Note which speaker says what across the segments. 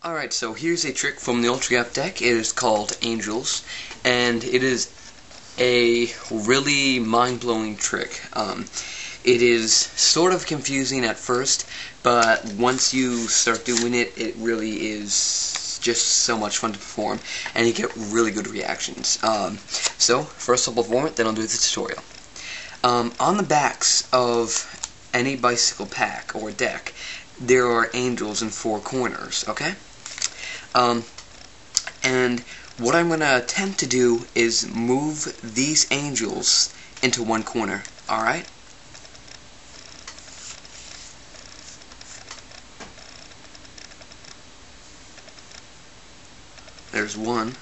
Speaker 1: Alright, so here's a trick from the ultragaff deck. It is called Angels, and it is a really mind-blowing trick. It is sort of confusing at first, but once you start doing it, it really is just so much fun to perform, and you get really good reactions. So, first I'll perform it, then I'll do the tutorial. On the backs of any bicycle pack or deck, there are angels in four corners, okay? And what I'm going to attempt to do is move these angels into one corner, alright? There's one,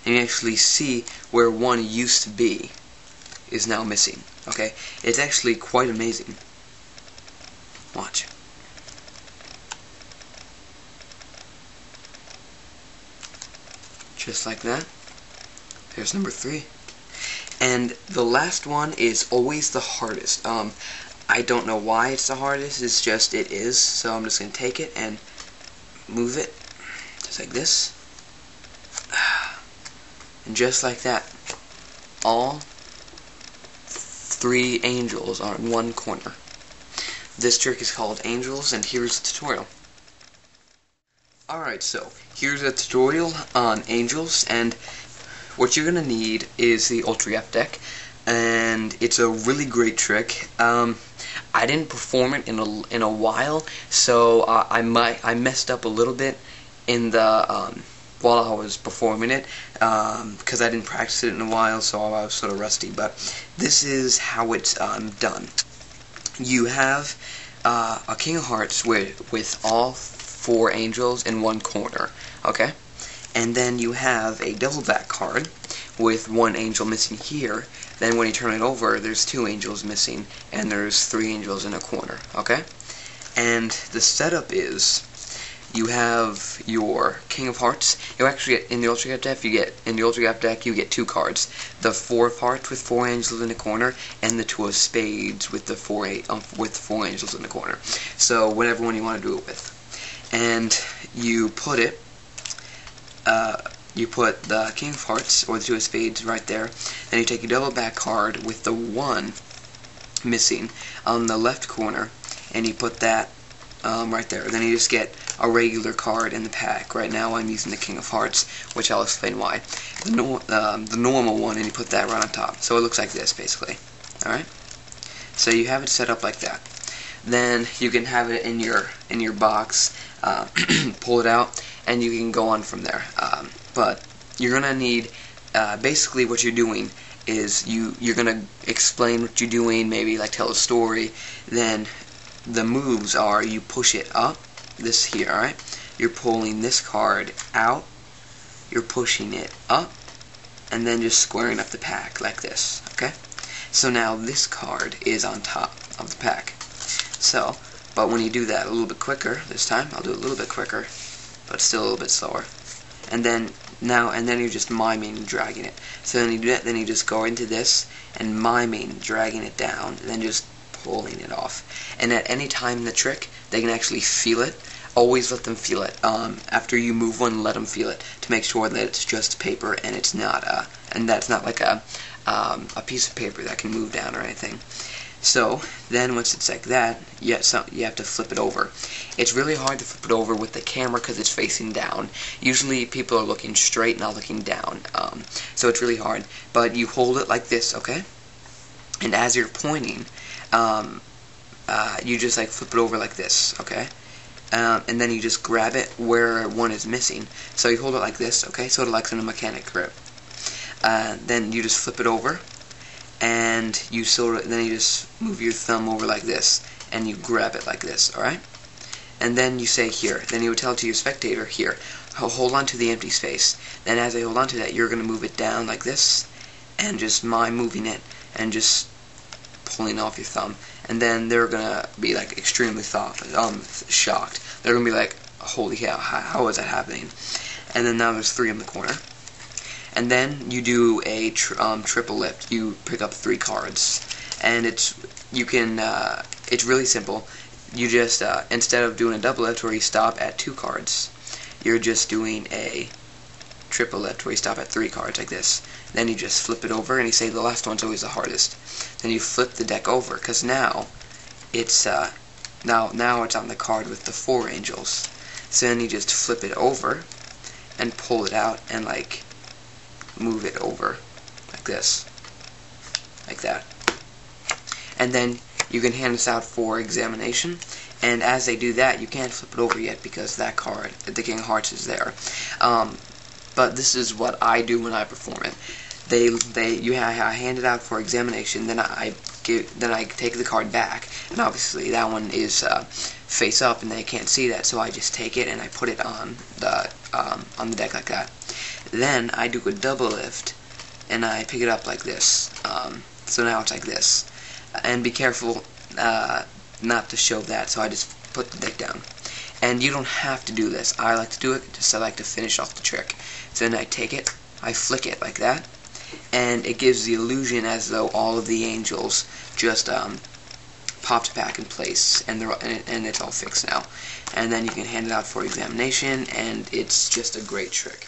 Speaker 1: and you actually see where one used to be is now missing, okay? It's actually quite amazing. Watch. Just like that. There's number 3. And the last one is always the hardest. I don't know why it's the hardest, it's just it is. So I'm just going to take it and move it just like this. And just like that, all 3 angels are in one corner. This trick is called Angels, and here's the tutorial. Alright, so here's a tutorial on Angels, and what you're going to need is the ultragaff deck, and it's a really great trick. I didn't perform it in a while, so I messed up a little bit in the while I was performing it, because I didn't practice it in a while, so I was sort of rusty. But this is how it's done. You have a King of Hearts with all 4 angels in one corner, okay? And then you have a double back card with 1 angel missing here. Then when you turn it over, there's 2 angels missing, and there's 3 angels in a corner, okay? And the setup is you have your King of Hearts. You actually get in the ultragaff deck you get 2 cards: the 4 of Hearts with 4 angels in the corner, and the 2 of Spades with the 4 angels in the corner. So whatever one you want to do it with. And you put it, you put the King of Hearts or the 2 of Spades right there. Then you take your double back card with the 1 missing on the left corner, and you put that right there. Then you just get a regular card in the pack. Right now I'm using the King of Hearts, which I'll explain why. The normal one, and you put that right on top. So it looks like this, basically. Alright? So you have it set up like that. Then you can have it in your box, pull it out, and you can go on from there. But you're gonna need, basically what you're doing is you're gonna explain what you're doing, maybe like tell a story. Then the moves are you push it up, this here, alright? You're pulling this card out, you're pushing it up, and then just squaring up the pack like this, okay? So now this card is on top of the pack. So, but when you do that a little bit quicker, this time, I'll do it a little bit quicker, but still a little bit slower. And then you're just miming and dragging it. So then you do that, then you just go into this and miming, dragging it down, and then just pulling it off. And at any time in the trick, they can actually feel it. Always let them feel it. After you move one, let them feel it to make sure that it's just paper and it's not and that's not like a piece of paper that can move down or anything. So then once it's like that, you have to flip it over. It's really hard to flip it over with the camera because it's facing down. Usually people are looking straight, not looking down. So it's really hard. But you hold it like this, okay? And as you're pointing, you just like flip it over like this, okay? And then you just grab it where one is missing. So you hold it like this, okay? Sort of like in a mechanic grip. Then you just flip it over, and then you just move your thumb over like this, and you grab it like this, alright? And then you say here, then you would tell it to your spectator here, hold on to the empty space. Then as I hold on to that, you're going to move it down like this, and just mime moving it, and just pulling off your thumb. And then they're going to be like extremely shocked. They're going to be like, holy cow, how is that happening? And then now there's 3 in the corner. And then you do a triple lift. You pick up 3 cards, and it's really simple. You just instead of doing a double lift where you stop at 2 cards, you're just doing a triple lift where you stop at 3 cards like this. Then you just flip it over, and you say the last one's always the hardest. Then you flip the deck over, because now it's now it's on the card with the 4 angels. So then you just flip it over and pull it out and like move it over like this, like that. And then you can hand this out for examination, and as they do that, you can't flip it over yet because that card, the King of Hearts, is there. But this is what I do when I perform it. I hand it out for examination, then I take the card back, and obviously that one is face up, and they can't see that, so I just take it and I put it on the deck like that. Then I do a double lift, and I pick it up like this. So now it's like this. And be careful not to show that, so I just put the deck down. And you don't have to do this. I like to do it just I like to finish off the trick. So then I take it, I flick it like that, and it gives the illusion as though all of the angels just popped back in place, and it's all fixed now. And then you can hand it out for examination, and it's just a great trick.